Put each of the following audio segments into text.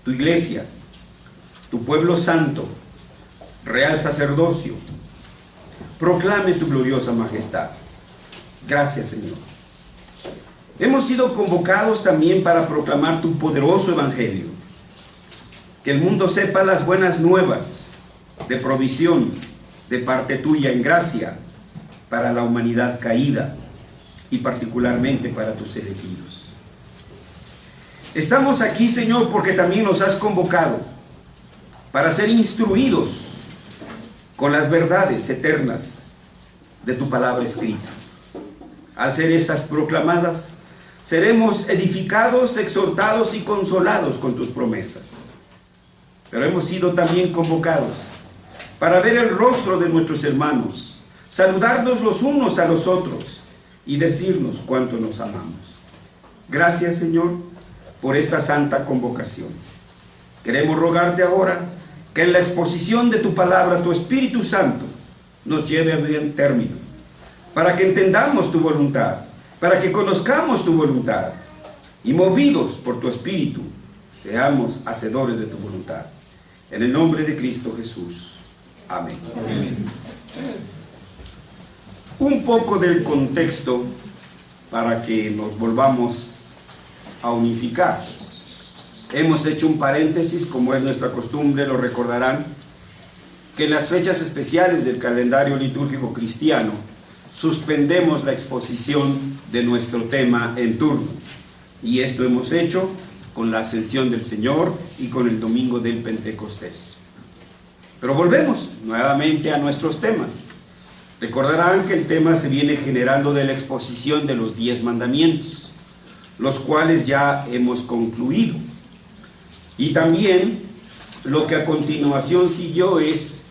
tu iglesia, tu pueblo santo, real sacerdocio, proclame tu gloriosa majestad. Gracias, Señor. Hemos sido convocados también para proclamar tu poderoso evangelio. Que el mundo sepa las buenas nuevas de provisión de parte tuya en gracia para la humanidad caída y particularmente para tus elegidos. Estamos aquí, Señor, porque también nos has convocado para ser instruidos con las verdades eternas de tu palabra escrita. Al ser estas proclamadas, seremos edificados, exhortados y consolados con tus promesas. Pero hemos sido también convocados para ver el rostro de nuestros hermanos, saludarnos los unos a los otros y decirnos cuánto nos amamos. Gracias, Señor, por esta santa convocación. Queremos rogarte ahora que en la exposición de tu palabra, tu Espíritu Santo nos lleve a buen término, para que entendamos tu voluntad, para que conozcamos tu voluntad y movidos por tu Espíritu, seamos hacedores de tu voluntad. En el nombre de Cristo Jesús. Amén. Amén. Un poco del contexto para que nos volvamos a unificar. Hemos hecho un paréntesis, como es nuestra costumbre, lo recordarán, que en las fechas especiales del calendario litúrgico cristiano suspendemos la exposición de nuestro tema en turno. Y esto hemos hecho con la ascensión del Señor y con el domingo del Pentecostés. Pero volvemos nuevamente a nuestros temas. Recordarán que el tema se viene generando de la exposición de los 10 mandamientos, los cuales ya hemos concluido. Y también lo que a continuación siguió es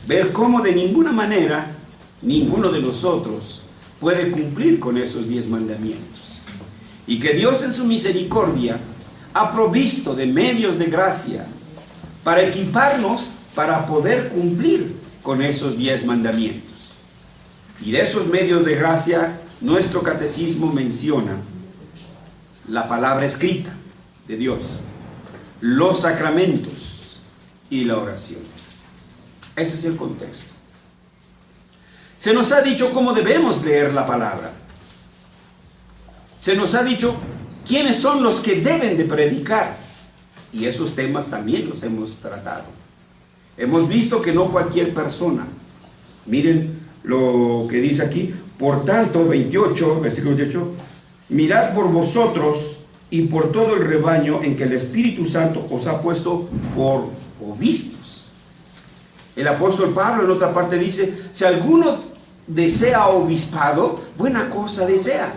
ver cómo de ninguna manera ninguno de nosotros puede cumplir con esos 10 mandamientos. Y que Dios en su misericordia ha provisto de medios de gracia para equiparnos para poder cumplir con esos 10 mandamientos. Y de esos medios de gracia, nuestro catecismo menciona la palabra escrita de Dios, los sacramentos y la oración. Ese es el contexto. Se nos ha dicho cómo debemos leer la palabra. Se nos ha dicho quiénes son los que deben de predicar. Y esos temas también los hemos tratado. Hemos visto que no cualquier persona. Miren lo que dice aquí. Por tanto, 28, versículo 28, mirad por vosotros y por todo el rebaño en que el Espíritu Santo os ha puesto por obispos. El apóstol Pablo en otra parte dice, si alguno desea obispado, buena cosa desea.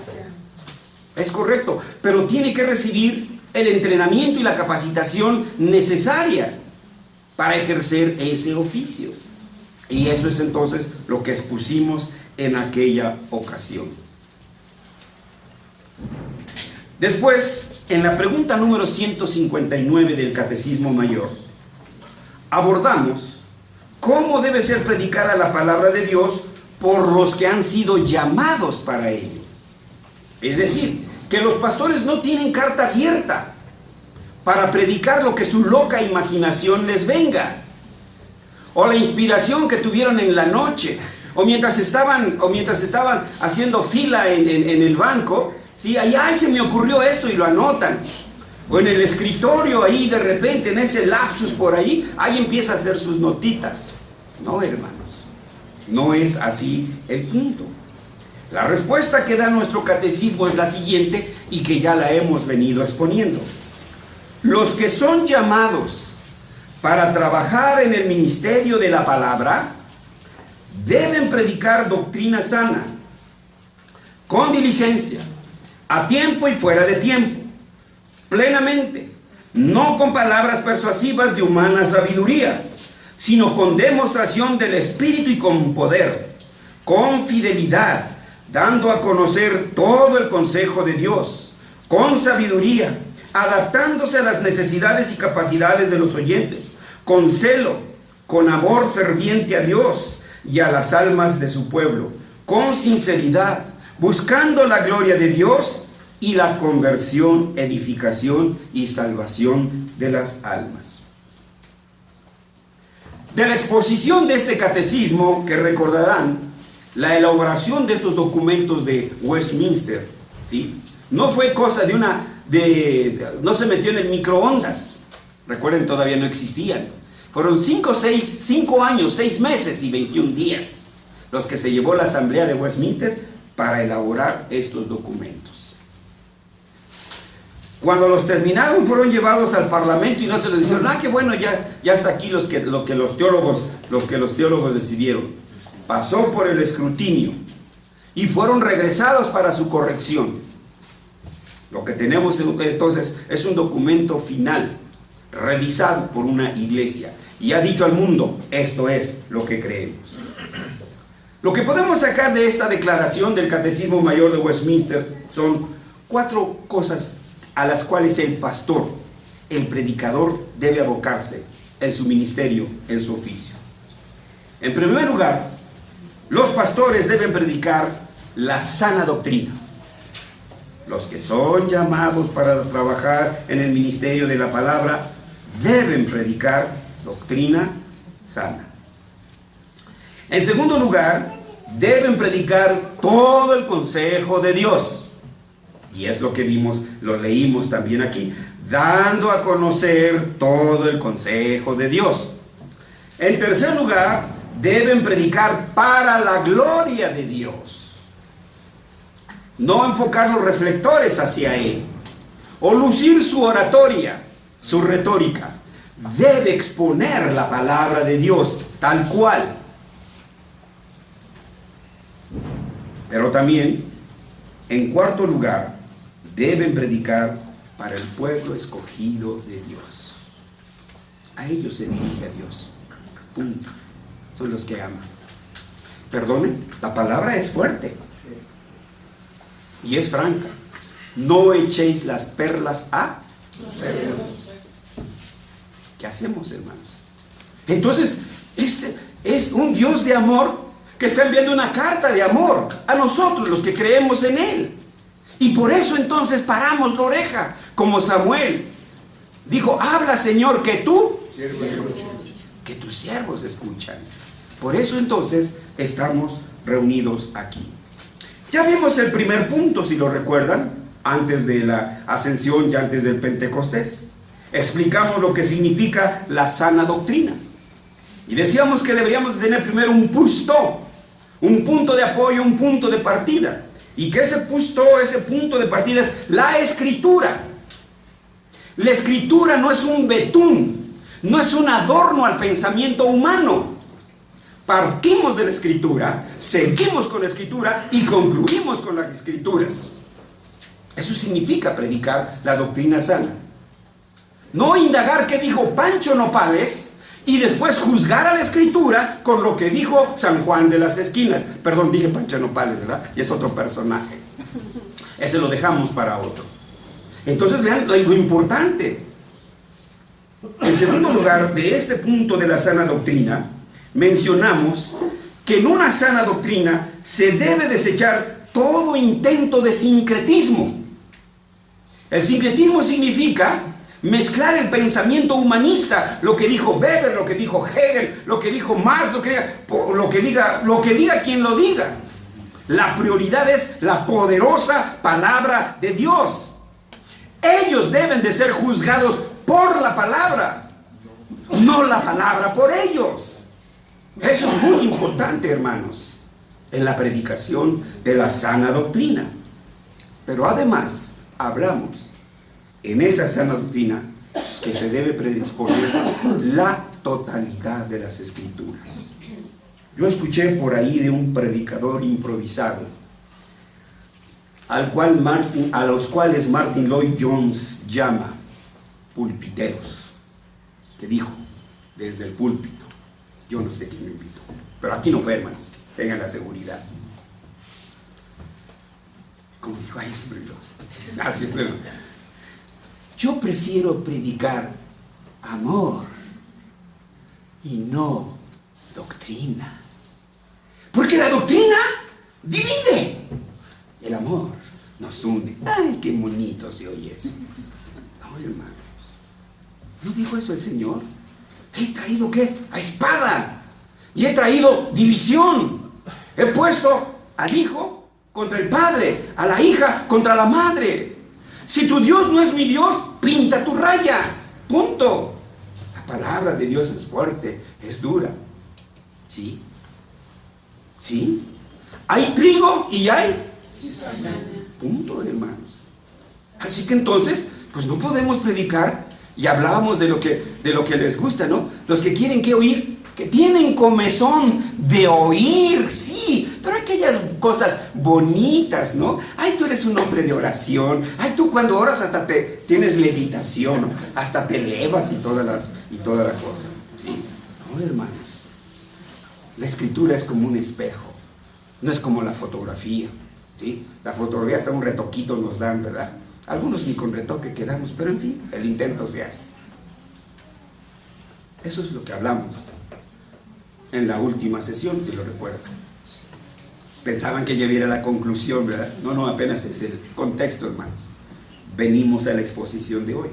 Es correcto, pero tiene que recibir el entrenamiento y la capacitación necesaria para ejercer ese oficio. Y eso es entonces lo que expusimos en aquella ocasión. Después, en la pregunta número 159 del Catecismo Mayor, abordamos cómo debe ser predicada la palabra de Dios por los que han sido llamados para ello. Es decir, que los pastores no tienen carta abierta para predicar lo que su loca imaginación les venga, o la inspiración que tuvieron en la noche, o mientras estaban haciendo fila en el banco, ¿sí? Ay, se me ocurrió esto y lo anotan, o en el escritorio ahí de repente, en ese lapsus por ahí empieza a hacer sus notitas. No, hermanos, no es así el punto. La respuesta que da nuestro catecismo es la siguiente y que ya la hemos venido exponiendo. Los que son llamados para trabajar en el ministerio de la palabra deben predicar doctrina sana, con diligencia, a tiempo y fuera de tiempo, plenamente, no con palabras persuasivas de humana sabiduría, sino con demostración del Espíritu y con poder, con fidelidad, dando a conocer todo el consejo de Dios, con sabiduría, adaptándose a las necesidades y capacidades de los oyentes, con celo, con amor ferviente a Dios y a las almas de su pueblo, con sinceridad, buscando la gloria de Dios y la conversión, edificación y salvación de las almas. De la exposición de este catecismo, que recordarán, la elaboración de estos documentos de Westminster, ¿sí?, no fue cosa no se metió en el microondas. Recuerden, todavía no existían. Fueron 5 años, 6 meses y 21 días los que se llevó la Asamblea de Westminster para elaborar estos documentos. Cuando los terminaron, fueron llevados al Parlamento y no se les dijeron, qué bueno, ya está aquí lo que los teólogos decidieron. Pasó por el escrutinio y fueron regresados para su corrección. Lo que tenemos entonces es un documento final, revisado por una iglesia, y ha dicho al mundo, esto es lo que creemos. Lo que podemos sacar de esta declaración del Catecismo Mayor de Westminster son 4 cosas a las cuales el pastor, el predicador, debe abocarse en su ministerio, en su oficio. En primer lugar, los pastores deben predicar la sana doctrina. Los que son llamados para trabajar en el ministerio de la palabra deben predicar doctrina sana. En segundo lugar, deben predicar todo el consejo de Dios. Y es lo que vimos, lo leímos también aquí, dando a conocer todo el consejo de Dios. En tercer lugar, deben predicar para la gloria de Dios. No enfocar los reflectores hacia Él, o lucir su oratoria, su retórica. Debe exponer la palabra de Dios tal cual. Pero también, en cuarto lugar, deben predicar para el pueblo escogido de Dios. A ellos se dirige a Dios. Punto. Son los que aman. Perdonen, la palabra es fuerte. Y es franca. No echéis las perlas a cerdos. ¿Qué hacemos, hermanos? Entonces, este es un Dios de amor que está enviando una carta de amor a nosotros, los que creemos en Él. Y por eso entonces paramos la oreja, como Samuel dijo, habla, Señor, que tus siervos escuchan. Por eso entonces estamos reunidos aquí. Ya vimos el primer punto, si lo recuerdan, antes de la ascensión y antes del Pentecostés. Explicamos lo que significa la sana doctrina. Y decíamos que deberíamos tener primero un pusto, un punto de apoyo, un punto de partida. Y que ese punto de partida es la Escritura. La Escritura no es un betún, no es un adorno al pensamiento humano. Partimos de la Escritura, seguimos con la Escritura y concluimos con las Escrituras. Eso significa predicar la doctrina sana. No indagar qué dijo Pancho Nopales y después juzgar a la Escritura con lo que dijo San Juan de las Esquinas. Perdón, dije Pancho Nopales, ¿verdad? Y es otro personaje. Ese lo dejamos para otro. Entonces vean lo importante. En segundo lugar, de este punto de la sana doctrina, mencionamos que en una sana doctrina se debe desechar todo intento de sincretismo. El sincretismo significa mezclar el pensamiento humanista, lo que dijo Weber, lo que dijo Hegel, lo que dijo Marx, lo que diga quien lo diga. La prioridad es la poderosa palabra de Dios. Ellos deben de ser juzgados por la palabra, no la palabra por ellos. Eso es muy importante, hermanos, en la predicación de la sana doctrina. Pero además, hablamos en esa sana doctrina que se debe predisponer la totalidad de las Escrituras. Yo escuché por ahí de un predicador improvisado, a los cuales Martin Lloyd Jones llama pulpiteros, que dijo desde el púlpito, yo no sé quién me invitó, pero aquí no fue, hermanos, tengan la seguridad. Como dijo, ay, siempre lo. Así, bueno. Yo prefiero predicar amor y no doctrina. Porque la doctrina divide. El amor nos hunde. Ay, qué bonito se oye eso. No, hermano. ¿No dijo eso el Señor? He traído, ¿qué? A espada. Y he traído división. He puesto al hijo contra el padre, a la hija contra la madre. Si tu Dios no es mi Dios, pinta tu raya. Punto. La palabra de Dios es fuerte, es dura. ¿Sí? ¿Sí? Hay trigo y hay punto, hermanos. Así que entonces, pues no podemos predicar. Y hablábamos de lo que les gusta, ¿no? Los que quieren que oír, que tienen comezón de oír, sí, pero aquellas cosas bonitas, ¿no? Ay, tú eres un hombre de oración. Ay, tú cuando oras hasta tienes levitación, ¿no? Hasta te elevas y toda la cosa, ¿sí? No, hermanos. La escritura es como un espejo, no es como la fotografía, ¿sí? La fotografía hasta un retoquito nos dan, ¿verdad? Algunos ni con retoque quedamos, pero en fin, el intento se hace. Eso es lo que hablamos en la última sesión, si lo recuerdan. Pensaban que ya viera la conclusión, ¿verdad? No, apenas es el contexto, hermanos. Venimos a la exposición de hoy.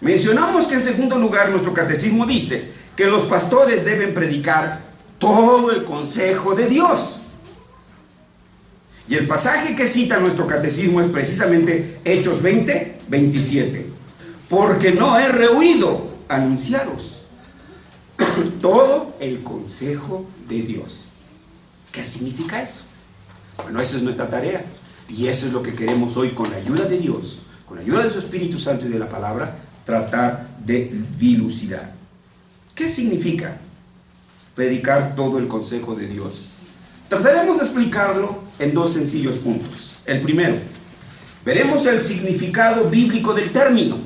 Mencionamos que en segundo lugar nuestro catecismo dice que los pastores deben predicar todo el consejo de Dios. Y el pasaje que cita nuestro catecismo es precisamente Hechos 20, 27. Porque no he rehuido anunciaros todo el consejo de Dios. ¿Qué significa eso? Bueno, eso es nuestra tarea. Y eso es lo que queremos hoy, con la ayuda de Dios, con la ayuda de su Espíritu Santo y de la palabra, tratar de dilucidar. ¿Qué significa predicar todo el consejo de Dios? Trataremos de explicarlo en dos sencillos puntos. El primero, veremos el significado bíblico del término.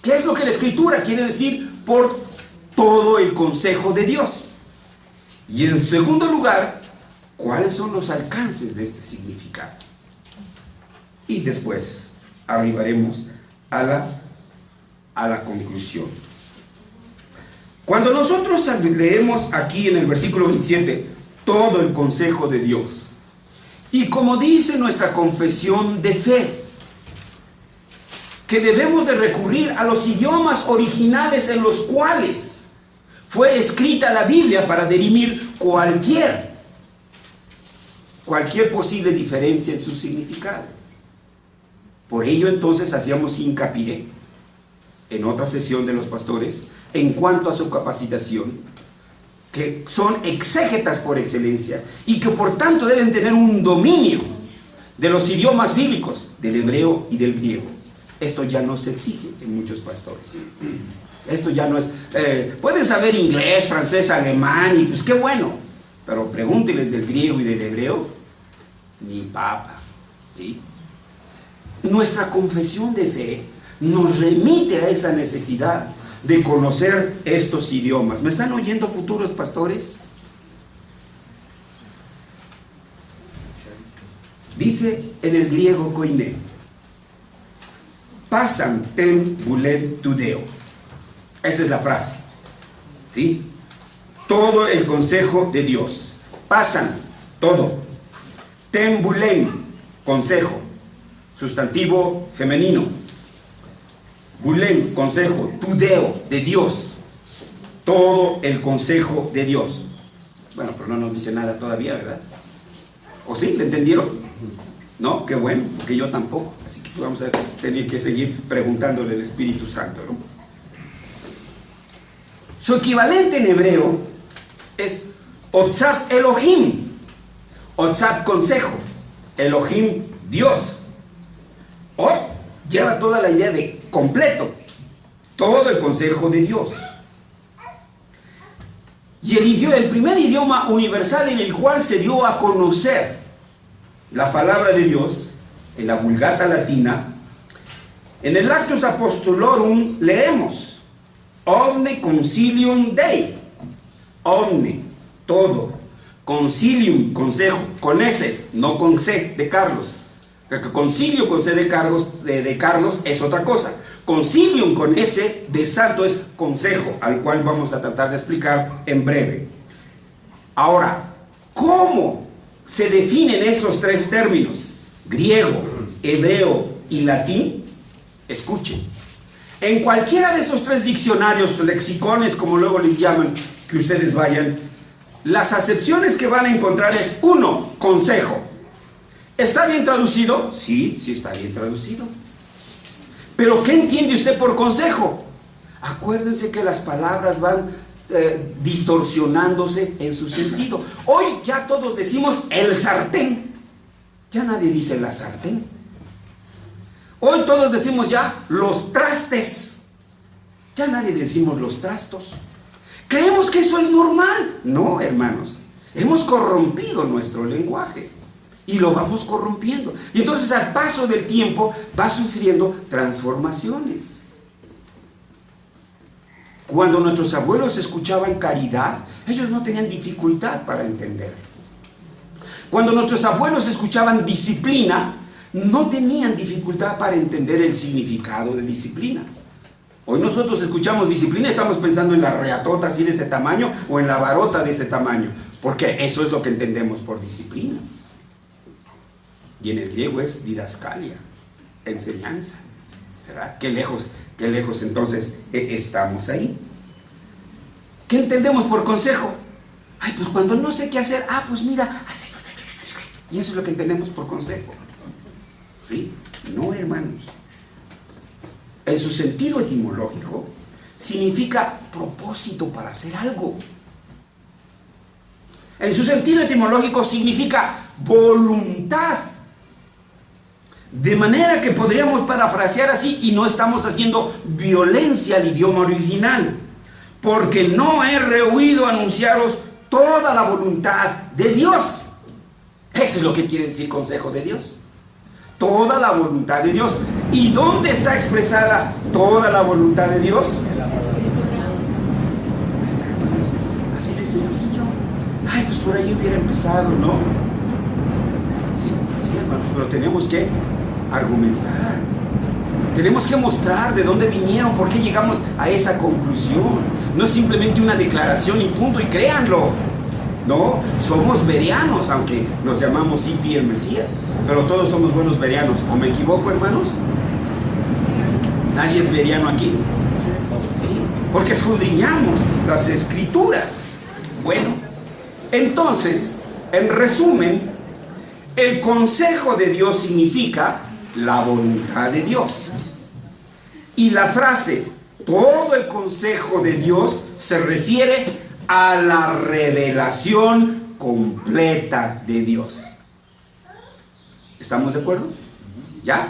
¿Qué es lo que la Escritura quiere decir por todo el consejo de Dios? Y en segundo lugar, ¿cuáles son los alcances de este significado? Y después arribaremos a la conclusión. Cuando nosotros leemos aquí en el versículo 27, todo el consejo de Dios, y como dice nuestra confesión de fe, que debemos de recurrir a los idiomas originales en los cuales fue escrita la Biblia para dirimir cualquier posible diferencia en su significado. Por ello entonces hacíamos hincapié en otra sesión de los pastores en cuanto a su capacitación, que son exégetas por excelencia y que por tanto deben tener un dominio de los idiomas bíblicos, del hebreo y del griego. Esto ya no se exige en muchos pastores. Esto ya no es... pueden saber inglés, francés, alemán, y pues qué bueno, pero pregúnteles del griego y del hebreo, ni papa, ¿sí? Nuestra confesión de fe nos remite a esa necesidad de conocer estos idiomas. ¿Me están oyendo, futuros pastores? Dice en el griego koiné, pasan ten bulen tudeo. Esa es la frase, ¿sí? Todo el consejo de Dios. Pasan, todo. Ten bulen, consejo, sustantivo femenino. Bulen, consejo, tudeo, de Dios. Todo el consejo de Dios. Bueno, pero no nos dice nada todavía, ¿verdad? ¿O sí? ¿Le entendieron? No, qué bueno, porque yo tampoco. Así que vamos a tener que seguir preguntándole al Espíritu Santo, ¿no? Su equivalente en hebreo es Otzat Elohim. Otzat, consejo. Elohim, Dios. Ot lleva toda la idea de completo, todo el consejo de Dios. Y el primer idioma universal en el cual se dio a conocer la palabra de Dios, en la Vulgata latina, en el Actus Apostolorum leemos Omne Concilium Dei. Omne, todo. Concilium, consejo, con S, no con C de Carlos. Concilio con C de Carlos es otra cosa. Concilium con S de santo es consejo, al cual vamos a tratar de explicar en breve. Ahora, ¿cómo se definen estos tres términos? griego, hebreo y latín, escuchen, en cualquiera de esos tres diccionarios, lexicones, como luego les llaman, que ustedes vayan, las acepciones que van a encontrar es: 1, consejo. ¿Está bien traducido? Sí, sí está bien traducido. Pero ¿qué entiende usted por consejo? Acuérdense que las palabras van distorsionándose en su sentido. Hoy ya todos decimos el sartén. Ya nadie dice la sartén. Hoy todos decimos ya los trastes. Ya nadie decimos los trastos. Creemos que eso es normal. No, hermanos. Hemos corrompido nuestro lenguaje. Y lo vamos corrompiendo. Y entonces al paso del tiempo va sufriendo transformaciones. Cuando nuestros abuelos escuchaban caridad, ellos no tenían dificultad para entender. Cuando nuestros abuelos escuchaban disciplina, no tenían dificultad para entender el significado de disciplina. Hoy nosotros escuchamos disciplina y estamos pensando en la reatota así de este tamaño o en la varota de ese tamaño, porque eso es lo que entendemos por disciplina. Y en el griego es didascalia, enseñanza. ¿Será? Qué lejos entonces estamos ahí. ¿Qué entendemos por consejo? Ay, pues cuando no sé qué hacer, pues mira, y eso es lo que entendemos por consejo. ¿Sí? No, hermanos. En su sentido etimológico, significa propósito para hacer algo. En su sentido etimológico significa voluntad. De manera que podríamos parafrasear así, y no estamos haciendo violencia al idioma original, porque no he rehuido anunciaros toda la voluntad de Dios. Eso es lo que quiere decir consejo de Dios. Toda la voluntad de Dios. ¿Y dónde está expresada toda la voluntad de Dios? Así de sencillo. Ay, pues por ahí hubiera empezado, ¿no? Sí, hermanos, pero tenemos que argumentar. Tenemos que mostrar de dónde vinieron, por qué llegamos a esa conclusión. No es simplemente una declaración y punto, y créanlo. No, somos bereanos, aunque nos llamamos hippie el Mesías, pero todos somos buenos bereanos. ¿O me equivoco, hermanos? ¿Nadie es bereano aquí? Sí, porque escudriñamos las escrituras. Bueno, entonces, en resumen, el consejo de Dios significa la voluntad de Dios. Y la frase, todo el consejo de Dios, se refiere a la revelación completa de Dios. ¿Estamos de acuerdo? ¿Ya?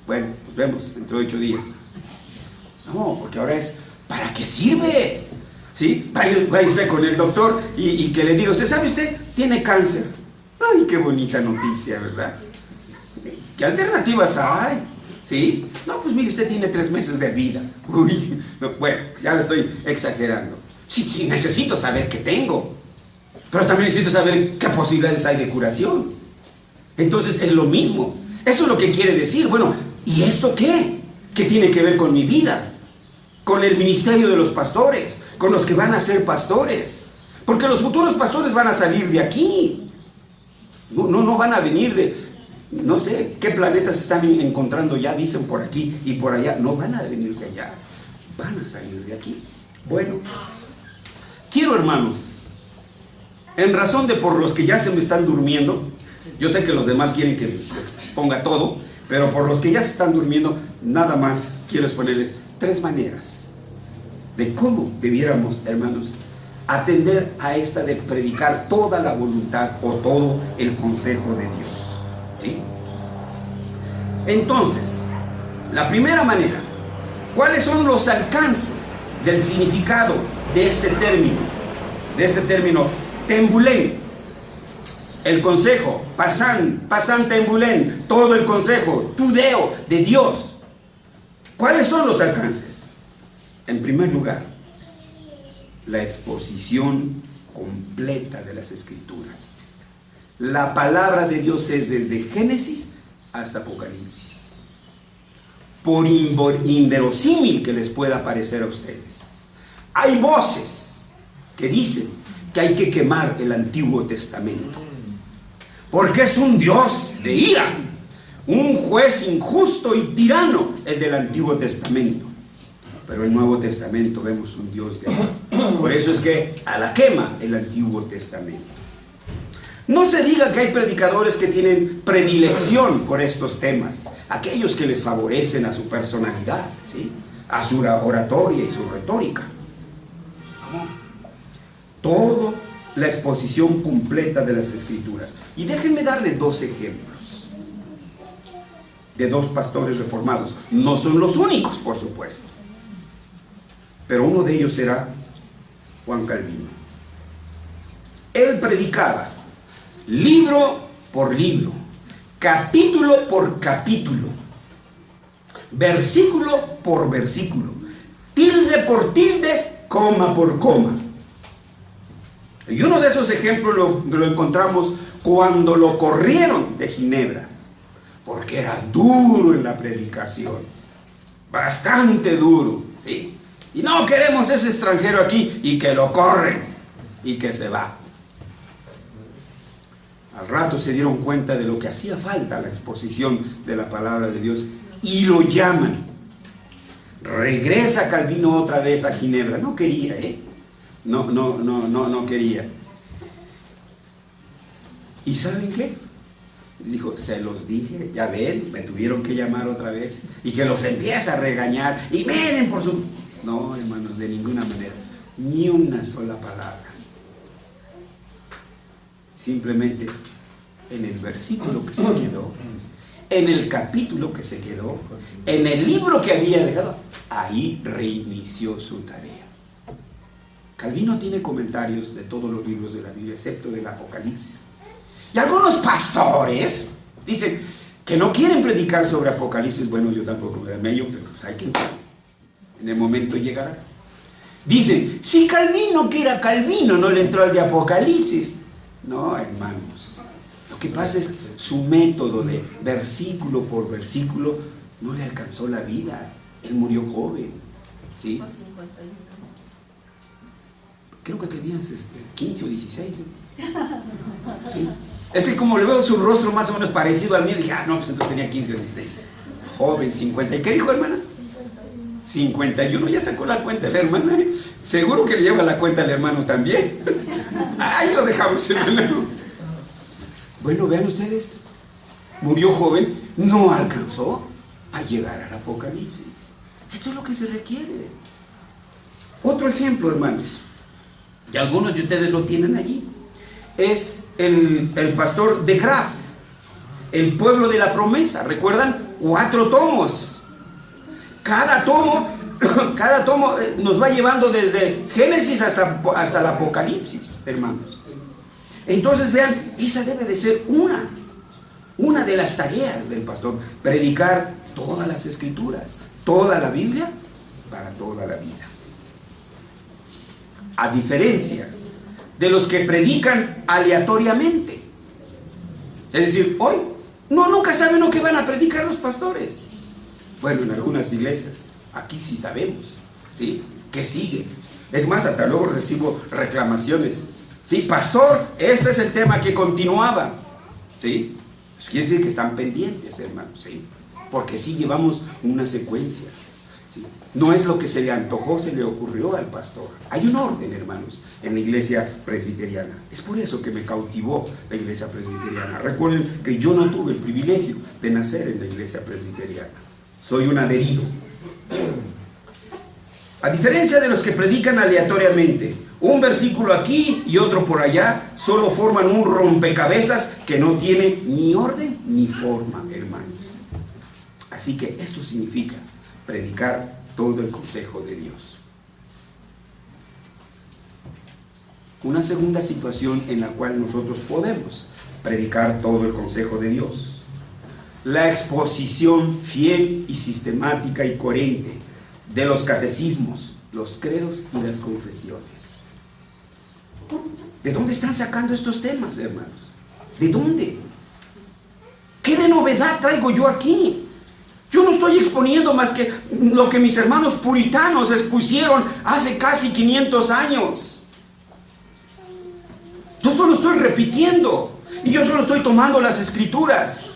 Bueno, nos vemos dentro de 8 días. No, porque ahora es, ¿para qué sirve? ¿Sí? Vaya usted con el doctor y que le diga, ¿usted sabe usted? Tiene cáncer. Ay, qué bonita noticia, ¿verdad? ¿Qué alternativas hay? ¿Sí? No, pues mire, usted tiene 3 meses de vida. Uy, no, bueno, ya lo estoy exagerando. Sí, necesito saber qué tengo, pero también necesito saber qué posibilidades hay de curación. Entonces es lo mismo. Eso es lo que quiere decir. Bueno, ¿y esto qué? ¿Qué tiene que ver con mi vida? Con el ministerio de los pastores, con los que van a ser pastores. Porque los futuros pastores van a salir de aquí. No van a venir de, no sé, qué planetas están encontrando ya, dicen por aquí y por allá. No van a venir de allá, van a salir de aquí. Bueno, quiero, hermanos, en razón de por los que ya se me están durmiendo, yo sé que los demás quieren que les ponga todo, pero por los que ya se están durmiendo, nada más quiero exponerles 3 maneras de cómo debiéramos, hermanos, atender a esta de predicar toda la voluntad o todo el consejo de Dios. ¿Sí? Entonces, la primera manera, ¿cuáles son los alcances del significado de este término, tembulén? El consejo, pasan tembulén, todo el consejo, tudeo de Dios. ¿Cuáles son los alcances? En primer lugar, la exposición completa de las Escrituras. La palabra de Dios es desde Génesis hasta Apocalipsis. Por inverosímil que les pueda parecer a ustedes, hay voces que dicen que hay que quemar el Antiguo Testamento, porque es un Dios de ira. un juez injusto y tirano, el del Antiguo Testamento. Pero en el Nuevo Testamento vemos un Dios de amor. Por eso es que a la quema el Antiguo Testamento. No se diga que hay predicadores que tienen predilección por estos temas, aquellos que les favorecen a su personalidad, ¿sí?, a su oratoria y su retórica. Todo la exposición completa de las Escrituras. Y déjenme darle 2 ejemplos de 2 pastores reformados. No son los únicos, por supuesto, pero uno de ellos era Juan Calvino. Él predicaba libro por libro, capítulo por capítulo, versículo por versículo, tilde por tilde, coma por coma. Y uno de esos ejemplos lo encontramos cuando lo corrieron de Ginebra, porque era duro en la predicación, bastante duro, ¿sí? Y no queremos ese extranjero aquí, y que lo corren y que se va. Al rato se dieron cuenta de lo que hacía falta, la exposición de la palabra de Dios, y lo llaman. Regresa Calvino otra vez a Ginebra. No quería, no quería. ¿Y saben qué? Dijo, se los dije, ya ven, me tuvieron que llamar otra vez. Y que los empieza a regañar. Y miren por su... No, hermanos, de ninguna manera. Ni una sola palabra. Simplemente en el versículo que se quedó, en el capítulo que se quedó, en el libro que había dejado, ahí reinició su tarea. Calvino tiene comentarios de todos los libros de la Biblia, excepto del Apocalipsis. Y algunos pastores dicen que no quieren predicar sobre Apocalipsis. Bueno, yo tampoco me medio, pero pues hay que entrar. En el momento llegará. Dicen, si Calvino, que era Calvino, no le entró al de Apocalipsis. No, hermanos. Lo que pasa es que su método de versículo por versículo no le alcanzó la vida. Él murió joven, ¿sí? Creo que tenías 15 o 16. ¿Sí? Es que como le veo su rostro más o menos parecido al mío, dije, no, pues entonces tenía 15 o 16. Joven, 50. ¿Y qué dijo, hermana? 51. Ya sacó la cuenta la hermana, ¿eh? Seguro que le lleva la cuenta al hermano también. Ahí lo dejamos, hermano. Bueno, vean ustedes, murió joven, no alcanzó a llegar al Apocalipsis. Esto es lo que se requiere. Otro ejemplo, hermanos, y algunos de ustedes lo tienen allí, es el pastor de Graf, el pueblo de la promesa. ¿Recuerdan? 4 tomos. Cada tomo nos va llevando desde Génesis hasta el Apocalipsis, hermanos. Entonces vean, esa debe de ser una de las tareas del pastor, predicar todas las Escrituras, toda la Biblia, para toda la vida. A diferencia de los que predican aleatoriamente. Es decir, hoy nunca saben lo que van a predicar los pastores. Bueno, en algunas iglesias, aquí sí sabemos, ¿sí?, que sigue. Es más, hasta luego recibo reclamaciones. Sí, pastor, este es el tema que continuaba. ¿Sí? Eso quiere decir que están pendientes, hermanos, ¿sí? Porque sí llevamos una secuencia, ¿sí? No es lo que se le antojó, se le ocurrió al pastor. Hay un orden, hermanos, en la iglesia presbiteriana. Es por eso que me cautivó la iglesia presbiteriana. Recuerden que yo no tuve el privilegio de nacer en la iglesia presbiteriana. Soy un adherido. A diferencia de los que predican aleatoriamente, un versículo aquí y otro por allá, solo forman un rompecabezas que no tiene ni orden ni forma, hermanos. Así que esto significa predicar todo el consejo de Dios. Una segunda situación en la cual nosotros podemos predicar todo el consejo de Dios: la exposición fiel y sistemática y coherente de los catecismos, los credos y las confesiones. ¿De dónde están sacando estos temas, hermanos? ¿De dónde? ¿Qué de novedad traigo yo aquí? Yo no estoy exponiendo más que lo que mis hermanos puritanos expusieron hace casi 500 años. Yo solo estoy repitiendo, y yo solo estoy tomando las Escrituras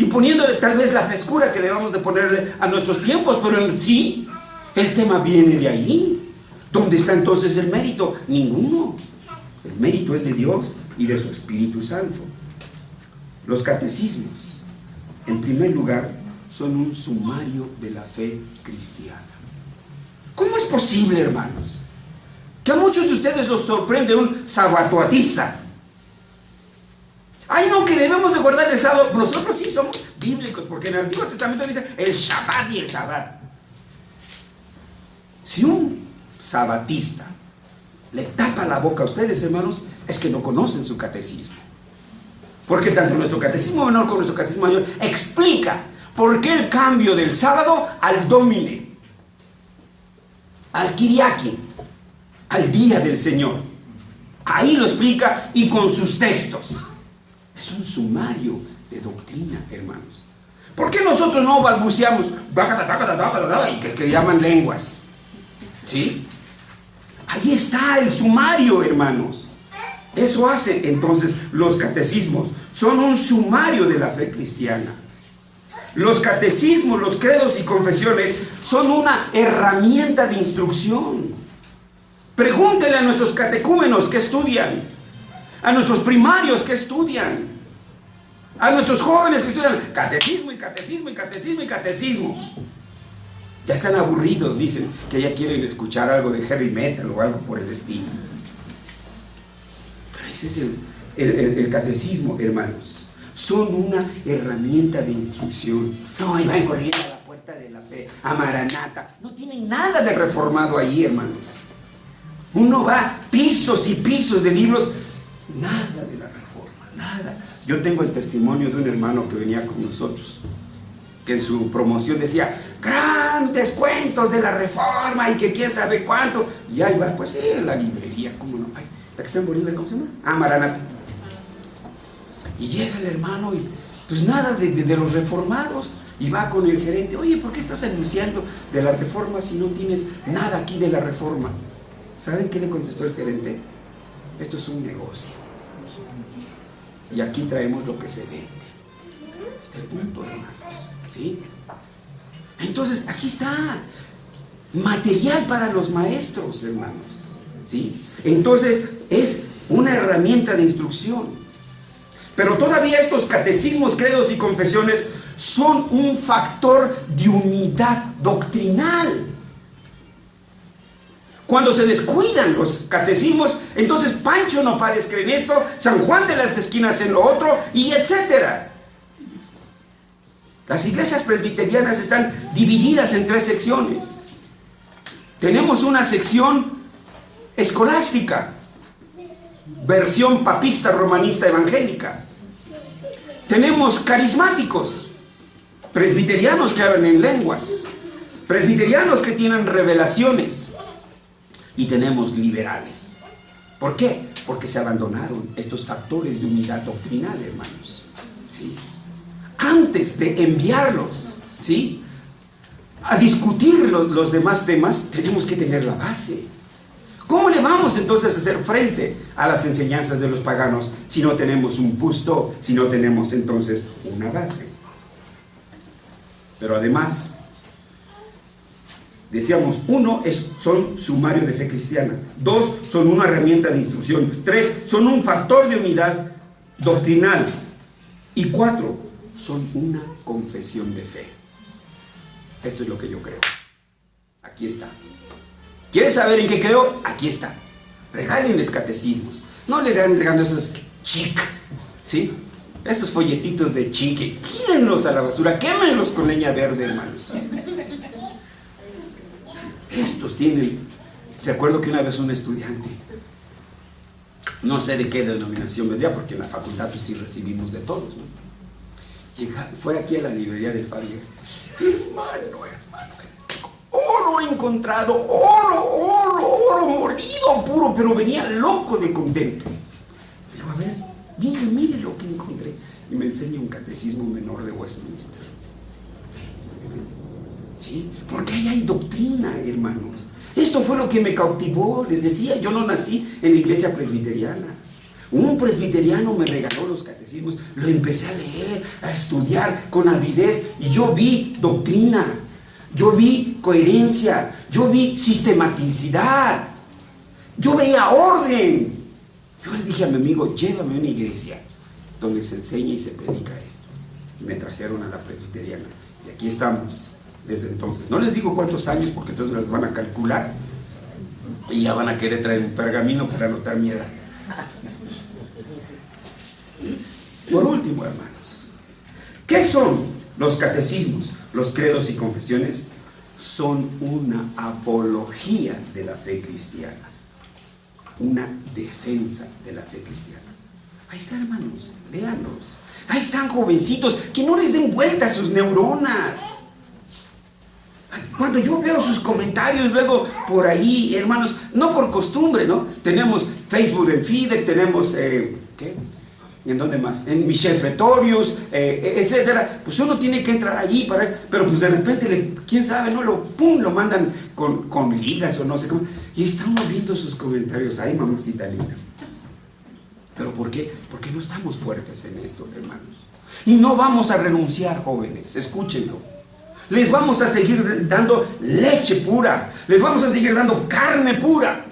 y poniéndole tal vez la frescura que debamos de ponerle a nuestros tiempos, pero en sí, el tema viene de ahí. ¿Dónde está entonces el mérito? Ninguno. El mérito es de Dios y de su Espíritu Santo. Los catecismos, en primer lugar, son un sumario de la fe cristiana. ¿Cómo es posible, hermanos, que a muchos de ustedes los sorprende un sabatoatista? Ay, no, que debemos de guardar el sábado. Nosotros sí somos bíblicos, porque en el Antiguo Testamento dice el Shabbat y el Sabbat. Si un sabatista le tapa la boca a ustedes, hermanos, es que no conocen su catecismo. Porque tanto nuestro catecismo menor como nuestro catecismo mayor explica por qué el cambio del sábado al Domine, al Kiriaki, al día del Señor. Ahí lo explica y con sus textos. Es un sumario de doctrina, hermanos. ¿Por qué nosotros no balbuceamos y que llaman lenguas? ¿Sí? Ahí está el sumario, hermanos. Eso hace entonces los catecismos. Son un sumario de la fe cristiana. Los catecismos, los credos y confesiones son una herramienta de instrucción. Pregúntenle a nuestros catecúmenos que estudian, a nuestros primarios que estudian, a nuestros jóvenes que estudian catecismo y catecismo y catecismo y catecismo. Ya están aburridos, dicen que ya quieren escuchar algo de heavy metal o algo por el estilo. Pero ese es el catecismo, hermanos. Son una herramienta de instrucción. No, ahí van corriendo a la puerta de la fe, a Maranata. No tienen nada de reformado ahí, hermanos. Uno va pisos y pisos de libros, nada de la reforma, nada. Yo tengo el testimonio de un hermano que venía con nosotros, que en su promoción decía, grandes cuentos de la reforma y que quién sabe cuánto. Y ahí va, pues sí, en la librería, ¿cómo no? Ay, la que está en Bolivia, ¿cómo se llama? Ah, Maranata. Y llega el hermano y pues nada de los reformados. Y va con el gerente, oye, ¿por qué estás anunciando de la reforma si no tienes nada aquí de la reforma? ¿Saben qué le contestó el gerente? Esto es un negocio. Y aquí traemos lo que se vende. Este es el punto, hermanos. ¿Sí? Entonces, aquí está. Material para los maestros, hermanos. ¿Sí? Entonces, es una herramienta de instrucción. Pero todavía estos catecismos, credos y confesiones son un factor de unidad doctrinal. Cuando se descuidan los catecismos, entonces Pancho Nopales cree en esto, San Juan de las Esquinas en lo otro, y etcétera. Las iglesias presbiterianas están divididas en 3 secciones. Tenemos una sección escolástica, versión papista, romanista, evangélica. Tenemos carismáticos, presbiterianos que hablan en lenguas, presbiterianos que tienen revelaciones, y tenemos liberales. ¿Por qué? Porque se abandonaron estos factores de unidad doctrinal, hermanos. ¿Sí? Antes de enviarlos, ¿sí?, a discutir los demás temas, tenemos que tener la base. ¿Cómo le vamos entonces a hacer frente a las enseñanzas de los paganos si no tenemos un busto, si no tenemos entonces una base? Pero además, decíamos, 1 son sumario de fe cristiana, 2 son una herramienta de instrucción, 3 son un factor de unidad doctrinal y 4 son una confesión de fe. Esto es lo que yo creo. Aquí está. ¿Quieres saber en qué creo? Aquí está. Regálenles catecismos. No le dan regando esos chic, ¿sí? Esos folletitos de chique. Tírenlos a la basura, quémenlos con leña verde, hermanos. Estos tienen. Recuerdo que una vez un estudiante, no sé de qué denominación vendría, porque en la facultad pues sí recibimos de todos, ¿no? Fue aquí a la librería del Fabio. Hermano, oro encontrado, oro molido puro, pero venía loco de contento. Pero a ver, mire lo que encontré. Y me enseña un catecismo menor de Westminster. ¿Sí? Porque ahí hay doctrina, hermanos. Esto fue lo que me cautivó. Les decía, yo no nací en la iglesia presbiteriana. Un presbiteriano me regaló los catecismos, lo empecé a leer, a estudiar con avidez y yo vi doctrina, yo vi coherencia, yo vi sistematicidad, yo veía orden. Yo le dije a mi amigo, llévame a una iglesia donde se enseña y se predica esto. Y me trajeron a la presbiteriana y aquí estamos desde entonces. No les digo cuántos años porque entonces las van a calcular y ya van a querer traer un pergamino para anotar mi edad. Por último, hermanos, ¿qué son los catecismos, los credos y confesiones? Son una apología de la fe cristiana, una defensa de la fe cristiana. Ahí está, hermanos, léanlos. Ahí están, jovencitos, que no les den vuelta a sus neuronas. Cuando yo veo sus comentarios luego por ahí, hermanos, no por costumbre, ¿no? Tenemos Facebook en Fidec, tenemos, ¿qué? ¿En dónde más? En Michel Pretorius, etcétera. Pues uno tiene que entrar allí para, pero pues de repente, quién sabe, ¿no? Lo mandan con ligas o no sé cómo. Y estamos viendo sus comentarios. Ay, mamacita linda. ¿Pero por qué? Porque no estamos fuertes en esto, hermanos. Y no vamos a renunciar, jóvenes. Escúchenlo. Les vamos a seguir dando leche pura. Les vamos a seguir dando carne pura.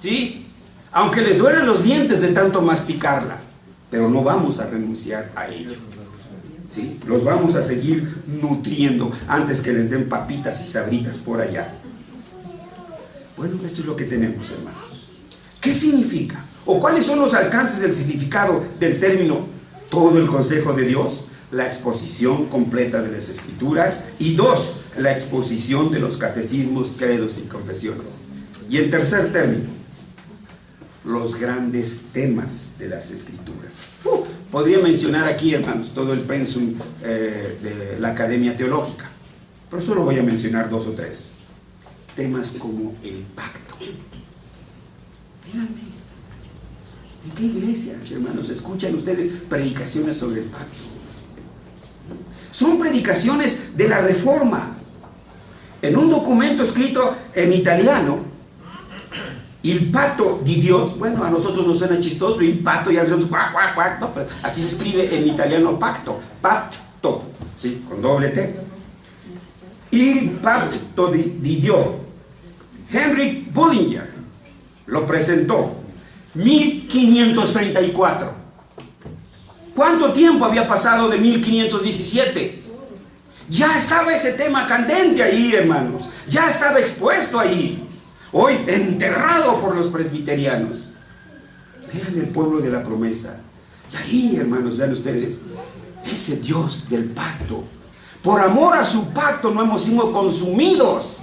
¿Sí? Aunque les duelen los dientes de tanto masticarla. Pero no vamos a renunciar a ello. ¿Sí? Los vamos a seguir nutriendo antes que les den papitas y sabritas por allá. Bueno, esto es lo que tenemos, hermanos. ¿Qué significa? ¿O cuáles son los alcances del significado del término todo el consejo de Dios? La exposición completa de las Escrituras. Y 2, la exposición de los catecismos, credos y confesiones. Y en tercer término, los grandes temas de las Escrituras. Podría mencionar aquí, hermanos, todo el pensum de la Academia Teológica, pero solo voy a mencionar 2 o 3 temas como el pacto. Díganme, ¿en qué iglesias, hermanos, escuchan ustedes predicaciones sobre el pacto? Son predicaciones de la Reforma. En un documento escrito en italiano, il patto di Dios, bueno, a nosotros nos suena chistoso, il patto, ya decimos, no, pero así se escribe en italiano pacto, pacto, ¿sí? Con doble T. Il patto di Dio. Henry Bullinger lo presentó, 1534. ¿Cuánto tiempo había pasado de 1517? Ya estaba ese tema candente ahí, hermanos, ya estaba expuesto ahí. Hoy enterrado por los presbiterianos. Vean el pueblo de la promesa. Y ahí, hermanos, vean ustedes, ese Dios del pacto. Por amor a su pacto no hemos sido consumidos.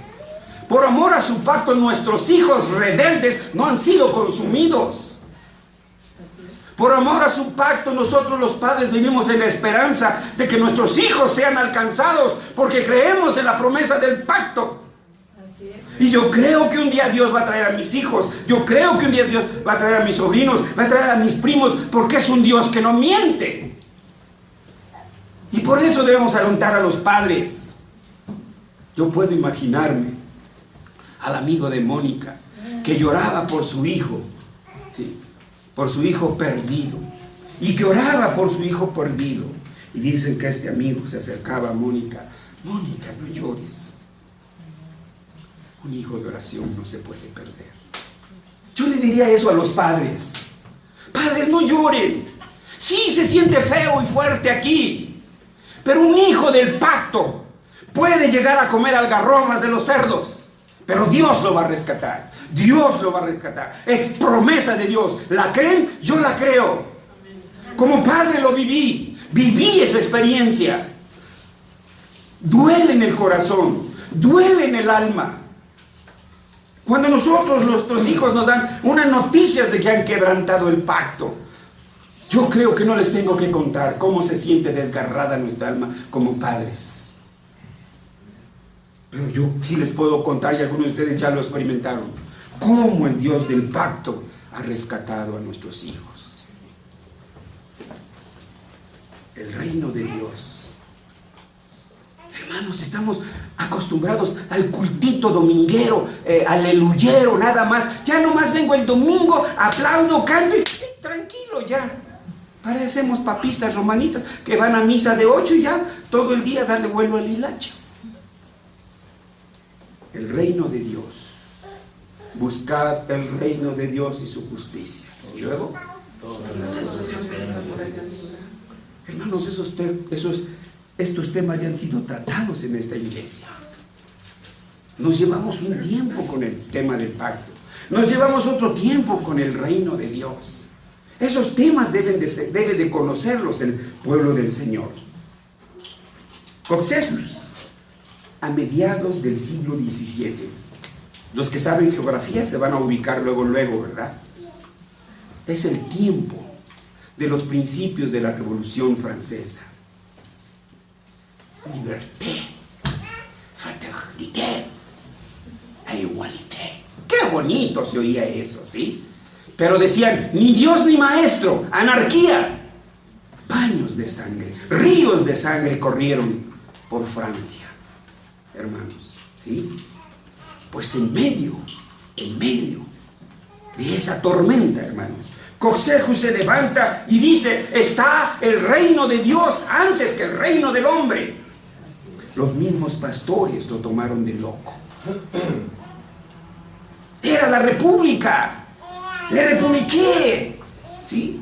Por amor a su pacto nuestros hijos rebeldes no han sido consumidos. Por amor a su pacto nosotros los padres vivimos en la esperanza de que nuestros hijos sean alcanzados porque creemos en la promesa del pacto. Y yo creo que un día Dios va a traer a mis hijos, yo creo que un día Dios va a traer a mis sobrinos, va a traer a mis primos, porque es un Dios que no miente. Y por eso debemos alentar a los padres. Yo puedo imaginarme al amigo de Mónica que lloraba por su hijo, ¿sí? Por su hijo perdido, y que oraba por su hijo perdido. Y dicen que este amigo se acercaba a Mónica. Mónica, no llores. Un hijo de oración no se puede perder. Yo le diría eso a los padres. Padres, no lloren. Sí, se siente feo y fuerte aquí, pero un hijo del pacto puede llegar a comer algarromas de los cerdos, pero Dios lo va a rescatar. Dios lo va a rescatar. Es promesa de Dios. ¿La creen? Yo la creo. Como padre lo viví. Viví esa experiencia. Duele en el corazón, duele en el alma. Cuando nosotros, nuestros hijos, nos dan unas noticias de que han quebrantado el pacto, yo creo que no les tengo que contar cómo se siente desgarrada nuestra alma como padres. Pero yo sí les puedo contar, y algunos de ustedes ya lo experimentaron, cómo el Dios del pacto ha rescatado a nuestros hijos. El reino de Dios. Hermanos, estamos acostumbrados al cultito dominguero, aleluyero, nada más. Ya nomás vengo el domingo, aplaudo, canto y tranquilo. tranquilo ya. Parecemos papistas romanitas que van a misa de 8 y ya todo el día darle vuelo al hilacho. El reino de Dios. Buscad el reino de Dios y su justicia. Y luego, hermanos, estos temas ya han sido tratados en esta iglesia. Nos llevamos un tiempo con el tema del pacto. Nos llevamos otro tiempo con el reino de Dios. Esos temas debe de conocerlos el pueblo del Señor. Coccejus, a mediados del siglo XVII. Los que saben geografía se van a ubicar luego, ¿verdad? Es el tiempo de los principios de la Revolución Francesa. Liberté, fraternité, igualité. Qué bonito se oía eso, ¿sí? Pero decían, ni Dios ni maestro, anarquía. Baños de sangre, ríos de sangre corrieron por Francia, hermanos, ¿sí? Pues en medio de esa tormenta, hermanos, Coccejus se levanta y dice, está el reino de Dios antes que el reino del hombre. Los mismos pastores lo tomaron de loco. Era la república. Le republiqué, ¿sí?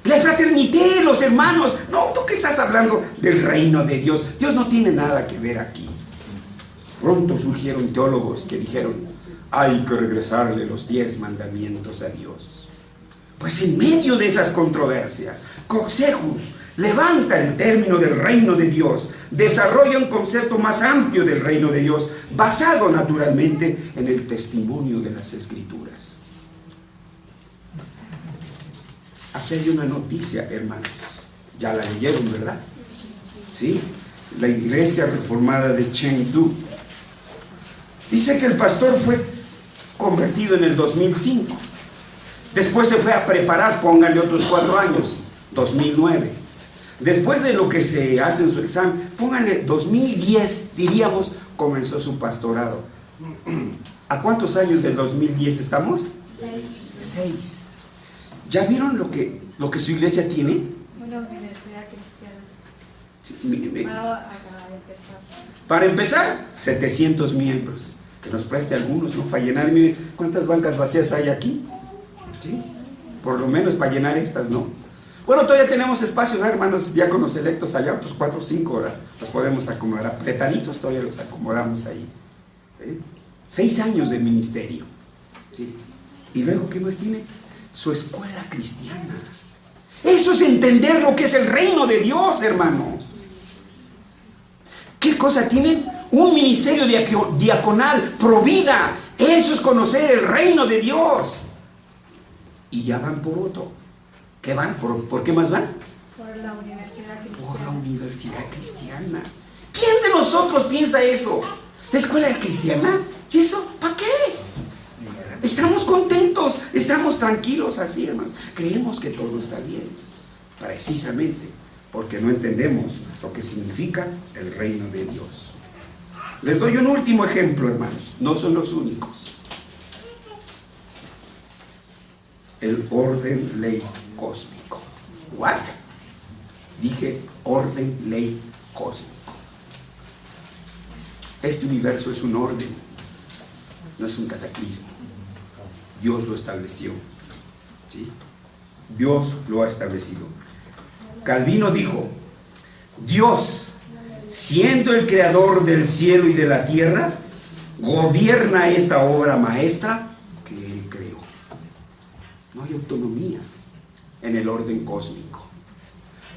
Le fraternité, los hermanos. No, ¿tú qué estás hablando del reino de Dios? Dios no tiene nada que ver aquí. Pronto surgieron teólogos que dijeron, hay que regresarle los 10 mandamientos a Dios. Pues en medio de esas controversias, Coccejus levanta el término del reino de Dios, desarrolla un concepto más amplio del reino de Dios, basado naturalmente en el testimonio de las Escrituras. Aquí hay una noticia, hermanos. Ya la leyeron, ¿verdad? ¿Sí? La iglesia reformada de Chengdu. Dice que el pastor fue convertido en el 2005. Después se fue a preparar, pónganle otros 4 años, 2009. Después de lo que se hace en su examen, pónganle 2010, diríamos, comenzó su pastorado. ¿A cuántos años del 2010 estamos? 6. ¿Ya vieron lo que su iglesia tiene? Una universidad cristiana. Sí, Acaba de empezar. Para empezar, 700 miembros. Que nos preste algunos, ¿no? Para llenar, miren, ¿cuántas bancas vacías hay aquí? ¿Sí? Por lo menos para llenar estas, ¿no? Bueno, todavía tenemos espacio, ¿no, hermanos diáconos electos allá? Otros 4 o 5 horas los podemos acomodar. Apretaditos todavía los acomodamos ahí. ¿Sí? 6 años de ministerio. ¿Sí? Y luego, ¿qué más tiene? Su escuela cristiana. Eso es entender lo que es el reino de Dios, hermanos. ¿Qué cosa tienen? Un ministerio diaconal, provida. Eso es conocer el reino de Dios. Y ya van por otro. ¿Qué van? ¿Por qué más van? Por la universidad cristiana. Por la universidad cristiana. ¿Quién de nosotros piensa eso? ¿La escuela cristiana? ¿Y eso? ¿Para qué? Estamos contentos, estamos tranquilos así, hermanos. Creemos que todo está bien, precisamente porque no entendemos lo que significa el reino de Dios. Les doy un último ejemplo, hermanos. No son los únicos. El orden ley cósmico. ¿What? Dije orden ley cósmico. Este universo es un orden, no es un cataclismo. Dios lo estableció, ¿sí? Dios lo ha establecido. Calvino dijo, Dios, siendo el creador del cielo y de la tierra, gobierna esta obra maestra que Él creó. No hay autonomía en el orden cósmico.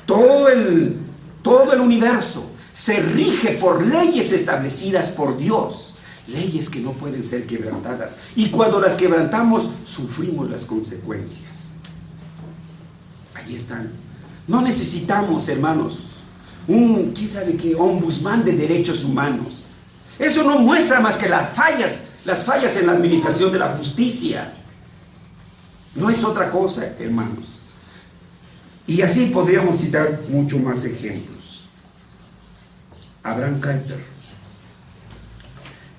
Todo el universo se rige por leyes establecidas por Dios. Leyes que no pueden ser quebrantadas. Y cuando las quebrantamos, sufrimos las consecuencias. Ahí están. No necesitamos, hermanos, quién sabe qué, ombudsman de derechos humanos. Eso no muestra más que las fallas en la administración de la justicia. No es otra cosa, hermanos. Y así podríamos citar mucho más ejemplos. Abraham Kuyper,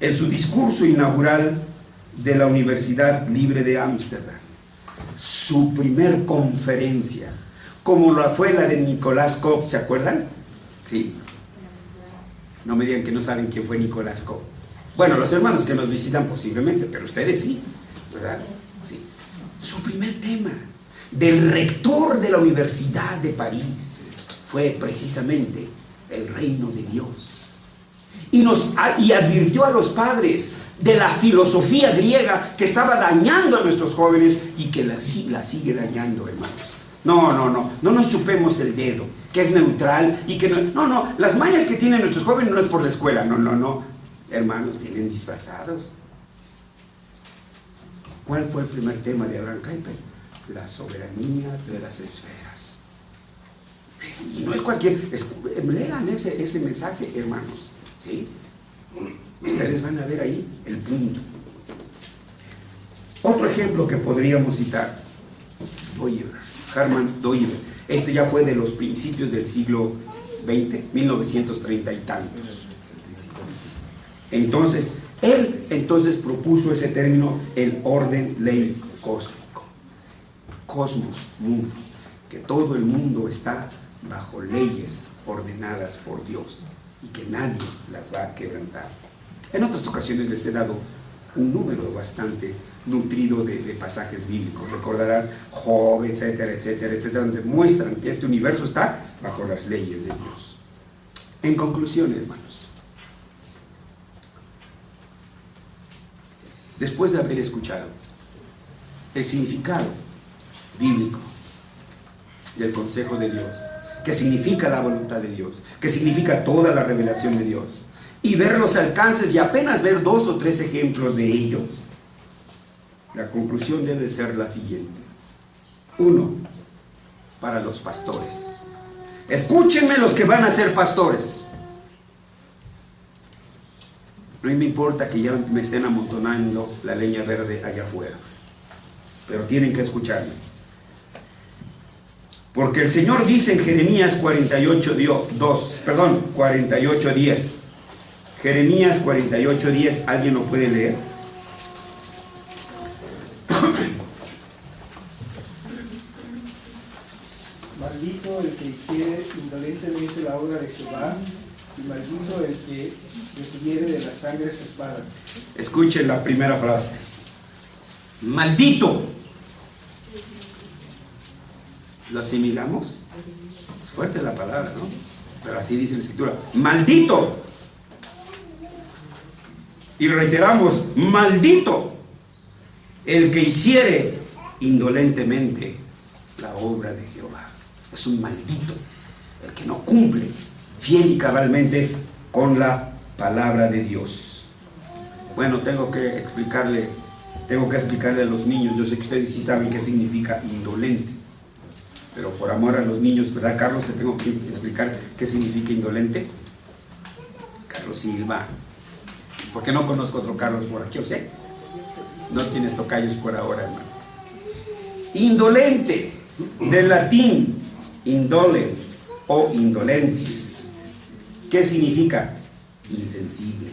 en su discurso inaugural de la Universidad Libre de Ámsterdam, su primer conferencia, como fue la de Nicolás Cobb, ¿se acuerdan? Sí. No me digan que no saben quién fue Nicolás Cobb. Bueno, los hermanos que nos visitan posiblemente, pero ustedes sí, ¿verdad? Sí. Su primer tema del rector de la Universidad de París fue precisamente el reino de Dios. Y advirtió a los padres de la filosofía griega que estaba dañando a nuestros jóvenes y que la sigue dañando, hermanos. No nos chupemos el dedo, que es neutral y que no, las mañas que tienen nuestros jóvenes no es por la escuela, no, hermanos, vienen disfrazados. ¿Cuál fue el primer tema de Abraham Kuyper? La soberanía de las esferas. Y no es cualquier, lean ese mensaje, hermanos, ¿sí? Ustedes van a ver ahí el punto. Otro ejemplo que podríamos citar, Hermann Doiber. Este ya fue de los principios del siglo XX, 1930 y tantos. Entonces, él propuso ese término, el orden ley cósmico. Cosmos, mundo, que todo el mundo está bajo leyes ordenadas por Dios y que nadie las va a quebrantar. En otras ocasiones les he dado un número bastante nutrido de pasajes bíblicos. Recordarán Job, etcétera, donde muestran que este universo está bajo las leyes de Dios. En conclusión, hermanos, después de haber escuchado el significado bíblico del consejo de Dios, que significa la voluntad de Dios, que significa toda la revelación de Dios, y ver los alcances y apenas ver 2 o 3 ejemplos de ellos, la conclusión debe ser la siguiente. 1. Para los pastores. Escúchenme los que van a ser pastores. No me importa que ya me estén amontonando la leña verde allá afuera, pero tienen que escucharme. Porque el Señor dice en Jeremías 48:10. Jeremías 48:10, ¿alguien lo puede leer? Maldito el que hiciere indolentemente la obra de Jehová, y maldito el que deteniere de la sangre su espada. Escuchen la primera frase. Maldito. ¿Lo asimilamos? Es fuerte la palabra, ¿no? Pero así dice la Escritura. Maldito. Y reiteramos, maldito el que hiciere indolentemente la obra de Jehová. Es un maldito el que no cumple fiel y cabalmente con la palabra de Dios. Bueno, tengo que explicarle a los niños. Yo sé que ustedes sí saben qué significa indolente, pero por amor a los niños, ¿verdad, Carlos? Te tengo que explicar qué significa indolente. Carlos Silva. Porque no conozco otro Carlos por aquí, ¿o sea? No tienes tocayos por ahora, hermano. Indolente, del latín indolens o indolentis. ¿Qué significa? Insensible.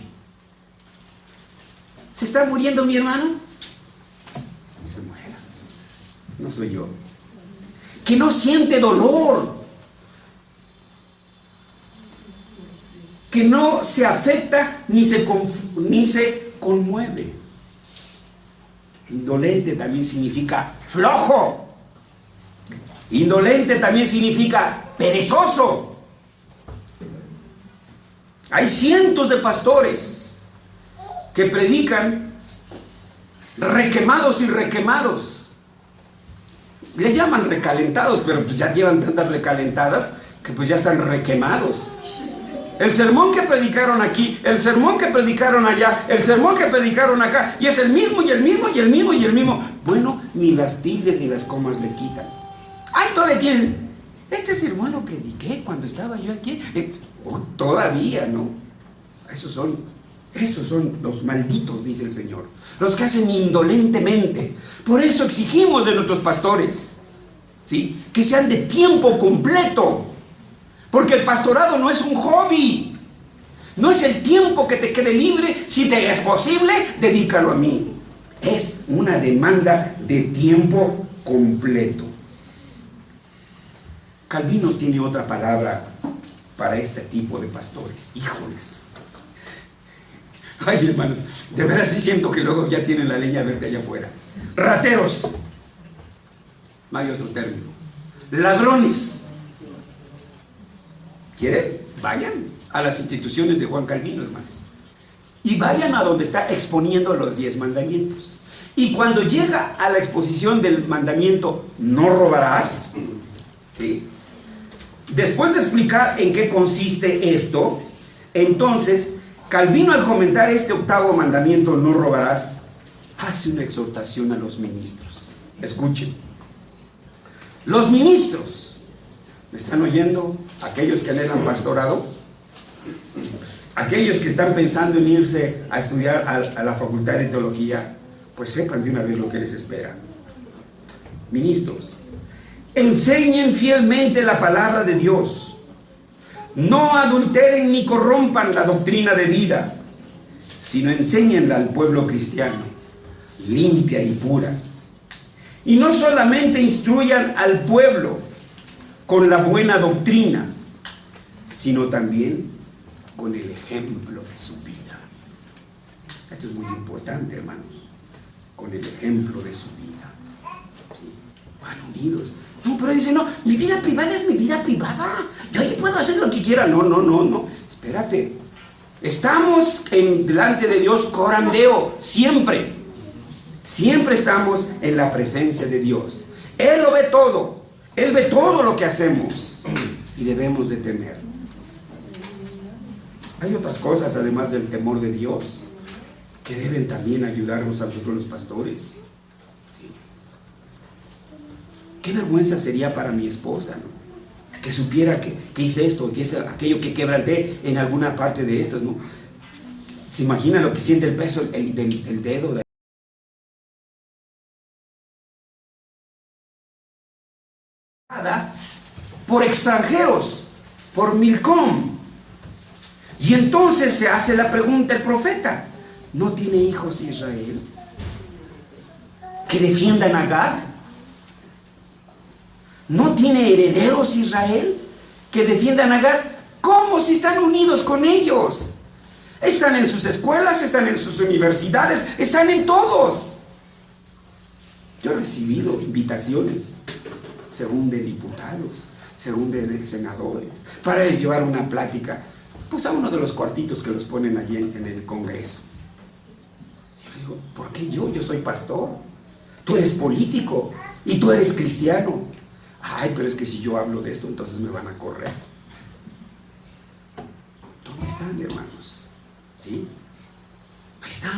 ¿Se está muriendo mi hermano? Se muera. No soy yo. Que no siente dolor, que no se afecta ni se conmueve. Indolente también significa flojo. Indolente también significa perezoso. Hay cientos de pastores que predican requemados y requemados. Le llaman recalentados, pero pues ya llevan tantas recalentadas que pues ya están requemados. El sermón que predicaron aquí, el sermón que predicaron allá, el sermón que predicaron acá, y es el mismo, y el mismo, y el mismo, y el mismo. Bueno, ni las tildes ni las comas le quitan. ¡Ay, todavía tienen! Este sermón lo prediqué cuando estaba yo aquí. Todavía no. Esos son los malditos, dice el Señor. Los que hacen indolentemente. Por eso exigimos de nuestros pastores, ¿sí?, que sean de tiempo completo. Porque el pastorado no es un hobby. No es el tiempo que te quede libre. Si te es posible, dedícalo a mí. Es una demanda de tiempo completo. Calvino tiene otra palabra para este tipo de pastores. Híjoles. Ay, hermanos, de veras sí siento que luego ya tienen la leña verde allá afuera. Rateros. No hay otro término. Ladrones. ¿Quieren? Vayan a las instituciones de Juan Calvino, hermanos. Y vayan a donde está exponiendo los 10 mandamientos. Y cuando llega a la exposición del mandamiento, no robarás, ¿sí? Después de explicar en qué consiste esto, entonces Calvino, al comentar este 8º mandamiento, no robarás, hace una exhortación a los ministros. Escuchen. Los ministros, ¿me están oyendo? Aquellos que anhelan pastorado, aquellos que están pensando en irse a estudiar a la facultad de teología, pues sepan de una vez lo que les espera. Ministros, enseñen fielmente la palabra de Dios. No adulteren ni corrompan la doctrina de vida, sino enséñenla al pueblo cristiano, limpia y pura. Y no solamente instruyan al pueblo con la buena doctrina, sino también con el ejemplo de su vida. Esto es muy importante, hermanos, con el ejemplo de su vida. ¿Sí? Van unidos. No, pero dice, no, mi vida privada es mi vida privada. Yo ahí puedo hacer lo que quiera. No. Espérate. Estamos delante de Dios corandeo, siempre. Siempre estamos en la presencia de Dios. Él lo ve todo. Él ve todo lo que hacemos. Y debemos de temer. Hay otras cosas, además del temor de Dios, que deben también ayudarnos a nosotros los pastores. ¿Sí? Qué vergüenza sería para mi esposa, ¿no? Que supiera que hice esto, que hice aquello, que quebranté en alguna parte de estas, ¿no? ¿Se imagina lo que siente el peso del dedo? Por extranjeros, por Milcom. Y entonces se hace la pregunta el profeta: ¿no tiene hijos Israel que defiendan a Gad? ¿No tiene herederos Israel que defiendan a Gad? ¿Cómo si están unidos con ellos? Están en sus escuelas, están en sus universidades, están en todos. Yo he recibido invitaciones, según de diputados, según de senadores, para llevar una plática, pues a uno de los cuartitos que los ponen allí en el Congreso. Yo digo, ¿por qué yo? Yo soy pastor. Tú eres político y tú eres cristiano. Ay, pero es que si yo hablo de esto, entonces me van a correr. ¿Dónde están, hermanos? ¿Sí? Ahí está.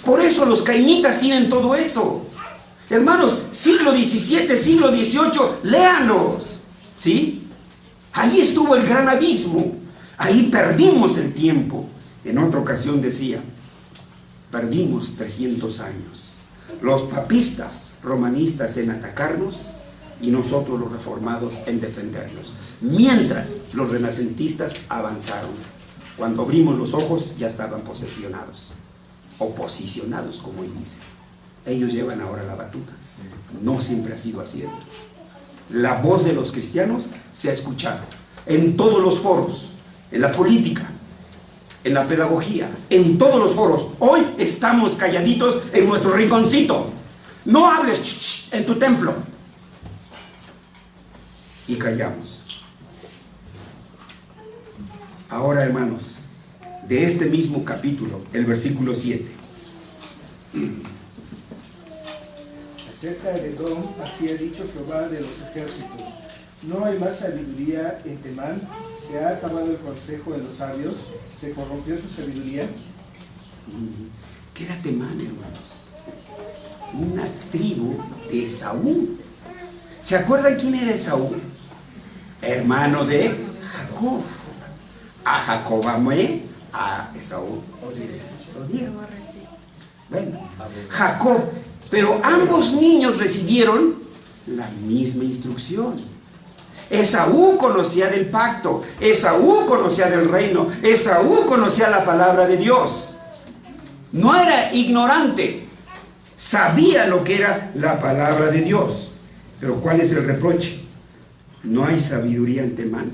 Por eso los cainitas tienen todo eso. Hermanos, siglo XVII, siglo XVIII, léanlos. ¿Sí? Ahí estuvo el gran abismo. Ahí perdimos el tiempo. En otra ocasión decía, perdimos 300 años. Los papistas, romanistas en atacarnos y nosotros los reformados en defenderlos. Mientras los renacentistas avanzaron. Cuando abrimos los ojos ya estaban posesionados. O posicionados, como él dice. Ellos llevan ahora la batuta. No siempre ha sido así. La voz de los cristianos se ha escuchado en todos los foros, en la política, en la pedagogía, en todos los foros. Hoy estamos calladitos en nuestro rinconcito. No hables en tu templo. Y callamos. Ahora, hermanos, de este mismo capítulo, el versículo 7. Acerca de Edom, así ha dicho Jehová de los ejércitos: no hay más sabiduría en Temán, se ha acabado el consejo de los sabios, se corrompió su sabiduría. ¿Qué era Temán, hermanos? Una tribu de Esaú. ¿Se acuerdan quién era Esaú? Hermano de Jacob. A Jacob amé, a Esaú odié. Bueno, Jacob. Pero ambos niños recibieron la misma instrucción. Esaú conocía del pacto, Esaú conocía del reino, Esaú conocía la palabra de Dios. No era ignorante, sabía lo que era la palabra de Dios. Pero ¿cuál es el reproche? ¿No hay sabiduría en Temán?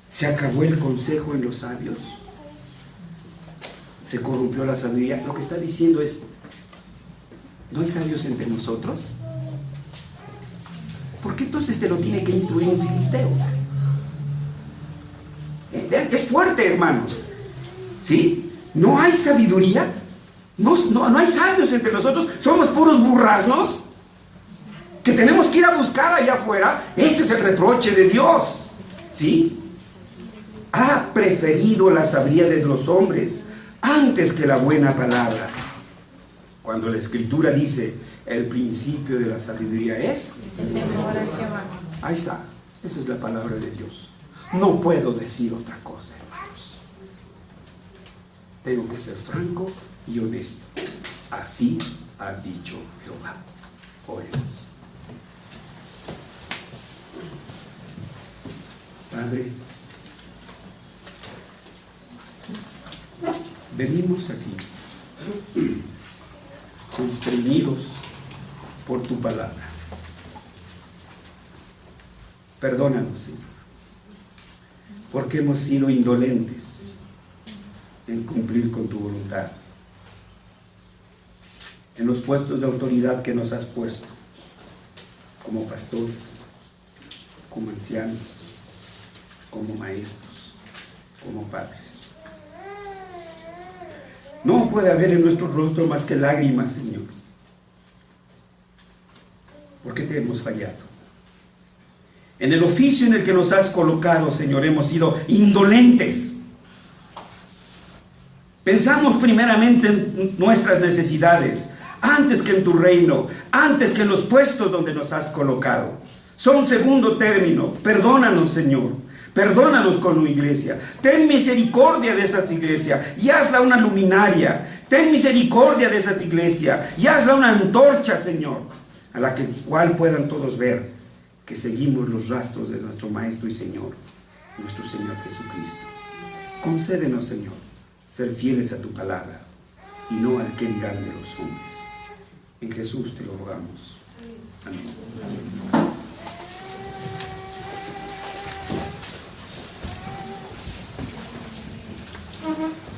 ¿Se acabó el consejo en los sabios? ¿Se corrompió la sabiduría? Lo que está diciendo es, ¿no hay sabios entre nosotros? ¿Por qué entonces te lo tiene que instruir un filisteo? Vean que es fuerte, hermanos. ¿Sí? ¿No hay sabiduría? No hay sabios entre nosotros. Somos puros burraznos que tenemos que ir a buscar allá afuera. Este es el reproche de Dios. ¿Sí? Ha preferido la sabiduría de los hombres antes que la buena palabra. Cuando la Escritura dice, el principio de la sabiduría es El temor a Jehová. ahí está, esa es la palabra de Dios. No puedo decir otra cosa, hermanos. Tengo que ser franco y honesto. Así ha dicho Jehová. Oremos. Padre, venimos aquí constreñidos por tu palabra. Perdónanos, Señor, porque hemos sido indolentes en cumplir con tu voluntad, en los puestos de autoridad que nos has puesto, como pastores, como ancianos, como maestros, como padres. No puede haber en nuestro rostro más que lágrimas, Señor, porque te hemos fallado. En el oficio en el que nos has colocado, Señor, hemos sido indolentes. Pensamos primeramente en nuestras necesidades, antes que en tu reino, antes que en los puestos donde nos has colocado. Son segundo término. Perdónanos, Señor. Perdónanos con tu iglesia. Ten misericordia de esta iglesia y hazla una luminaria. Ten misericordia de esta iglesia y hazla una antorcha, Señor, a la cual puedan todos ver que seguimos los rastros de nuestro Maestro y Señor, nuestro Señor Jesucristo. Concédenos, Señor, ser fieles a tu palabra y no al que dirán de los hombres. En Jesús te lo rogamos. Amén. Ajá.